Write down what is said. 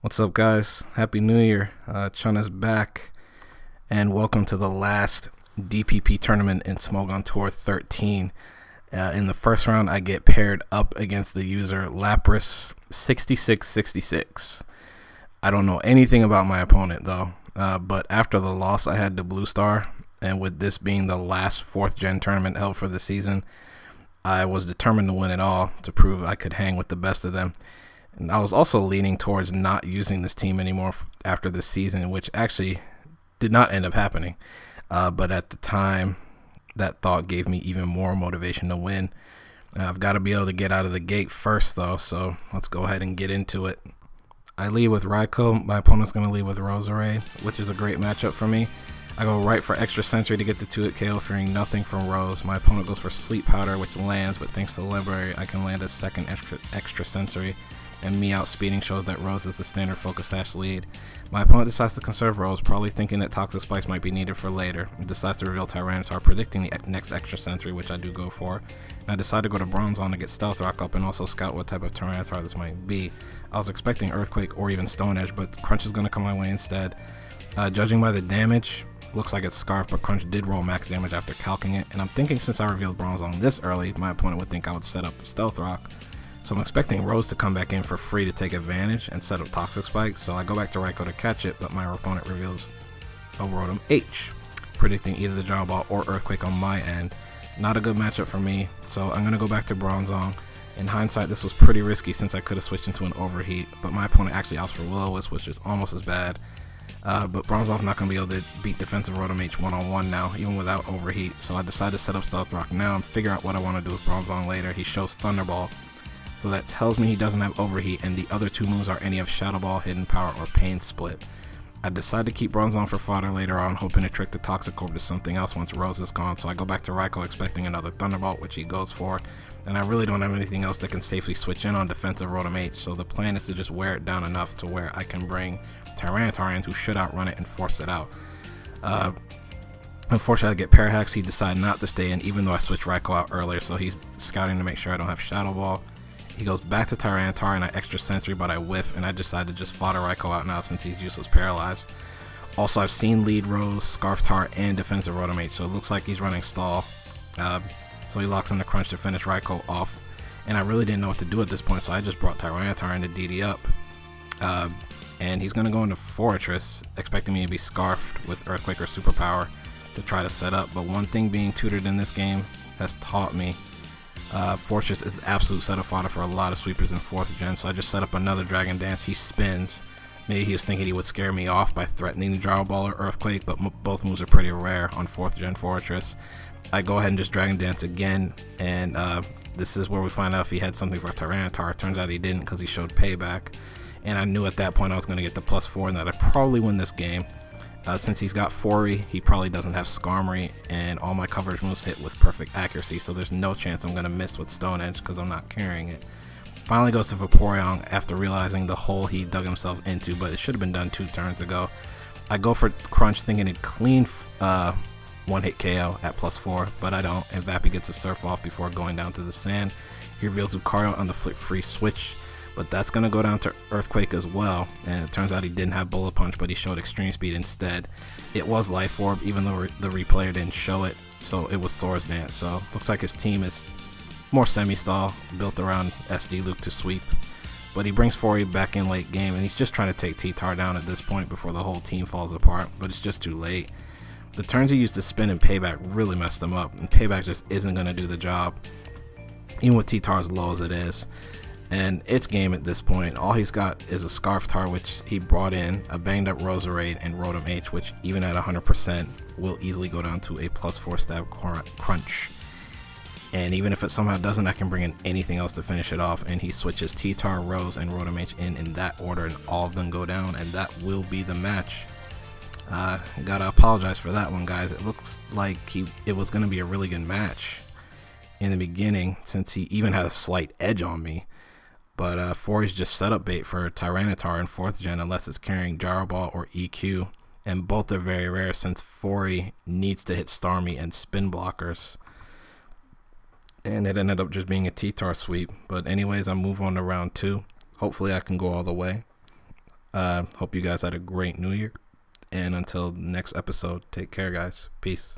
What's up, guys? Happy New Year. Chun is back, and welcome to the last DPP tournament in Smogon Tour XIII. In the first round, I get paired up against the user lapras6666. I don't know anything about my opponent, though, but after the loss, I had the blue star, and with this being the last 4th gen tournament held for the season, I was determined to win it all to prove I could hang with the best of them. And I was also leaning towards not using this team anymore after this season, which actually did not end up happening. But at the time, that thought gave me even more motivation to win. I've got to be able to get out of the gate first, though, so let's go ahead and get into it. I lead with Raikou. My opponent's going to lead with Roserade, which is a great matchup for me. I go right for Extra Sensory to get the 2-hit KO, fearing nothing from Rose. My opponent goes for Sleep Powder, which lands, but thanks to the library, I can land a second extra Sensory. And me outspeeding shows that Rose is the standard Focus Sash lead. My opponent decides to conserve Rose, probably thinking that Toxic Spikes might be needed for later. And decides to reveal Tyranitar, predicting the next extra Sensory, which I do go for. And I decide to go to Bronze on to get Stealth Rock up and also scout what type of Tyranitar this might be. I was expecting Earthquake or even Stone Edge, but Crunch is going to come my way instead. Judging by the damage, looks like it's Scarf, but Crunch did roll max damage after calcing it. And I'm thinking since I revealed Bronze on this early, my opponent would think I would set up Stealth Rock. So I'm expecting Rose to come back in for free to take advantage and set up Toxic Spike, so I go back to Raikou to catch it, but my opponent reveals a Rotom H, predicting either the Gyro Ball or Earthquake on my end. Not a good matchup for me, so I'm going to go back to Bronzong. In hindsight, this was pretty risky since I could have switched into an Overheat, but my opponent actually opts for Will-O-Wisp, which is almost as bad. But Bronzong's not going to be able to beat defensive Rotom H one-on-one now, even without Overheat, so I decided to set up Stealth Rock now and figure out what I want to do with Bronzong later. He shows Thunderball, so that tells me he doesn't have Overheat, and the other 2 moves are any of Shadow Ball, Hidden Power, or Pain Split. I decide to keep Bronzong for fodder later on, hoping to trick the Toxic Orb to something else once Rose is gone, so I go back to Raikou expecting another Thunderbolt, which he goes for, and I really don't have anything else that can safely switch in on defensive Rotom H, so the plan is to just wear it down enough to where I can bring Tyranitar in, who should outrun it and force it out. Unfortunately, I get Parahax. He decided not to stay in, even though I switched Raikou out earlier, so he's scouting to make sure I don't have Shadow Ball. He goes back to Tyranitar and I extra Sensory, but I whiff, and I decide to just fodder Raikou out now since he's useless paralyzed. Also, I've seen lead Rose, Scarf Tar, and defensive Rotom H, so it looks like he's running stall. So he locks in the Crunch to finish Raikou off, and I really didn't know what to do at this point, so I just brought Tyranitar into DD up. And he's going to go into Fortress, expecting me to be Scarfed with Earthquake or Superpower to try to set up, but one thing being tutored in this game has taught me Fortress is absolute setup fodder for a lot of sweepers in 4th gen, so I just set up another Dragon Dance. He spins. Maybe he was thinking he would scare me off by threatening the Gyro Ball or Earthquake, but both moves are pretty rare on 4th gen Fortress. I go ahead and just Dragon Dance again, and this is where we find out if he had something for Tyranitar. Turns out he didn't because he showed Payback, and I knew at that point I was going to get the +4 and that I'd probably win this game. Since he's got Fori, he probably doesn't have Skarmory, and all my coverage moves hit with perfect accuracy, so there's no chance I'm going to miss with Stone Edge because I'm not carrying it. Finally goes to Vaporeon after realizing the hole he dug himself into, but it should have been done 2 turns ago. I go for Crunch thinking it'd clean 1-hit KO at +4, but I don't, and Vappy gets a Surf off before going down to the sand. He reveals Lucario on the flip free switch, but that's going to go down to Earthquake as well, and it turns out he didn't have Bullet Punch, but he showed Extreme Speed instead. It was Life Orb, even though the replayer didn't show it, so it was Swords Dance. So looks like his team is more semi-stall, built around SD Luke to sweep. But he brings Fori back in late game, and he's just trying to take T-Tar down at this point before the whole team falls apart, but it's just too late. The turns he used to spin and Payback really messed him up, and Payback just isn't going to do the job, even with T-Tar as low as it is. And it's game at this point. All he's got is a Scarf Tar, which he brought in, a banged up Roserade, and Rotom H, which even at 100% will easily go down to a +4 stab Crunch. And even if it somehow doesn't, I can bring in anything else to finish it off, and he switches T-Tar, Rose, and Rotom H in that order, and all of them go down, and that will be the match. Gotta apologize for that one, guys. It looks like it was going to be a really good match in the beginning, since he even had a slight edge on me. But Fori's just setup bait for Tyranitar in 4th gen unless it's carrying Gyro Ball or EQ. And both are very rare since Fori needs to hit Starmie and spin blockers. And it ended up just being a T-Tar sweep. But anyways, I move on to round 2. Hopefully I can go all the way. Hope you guys had a great new year. And until next episode, take care, guys. Peace.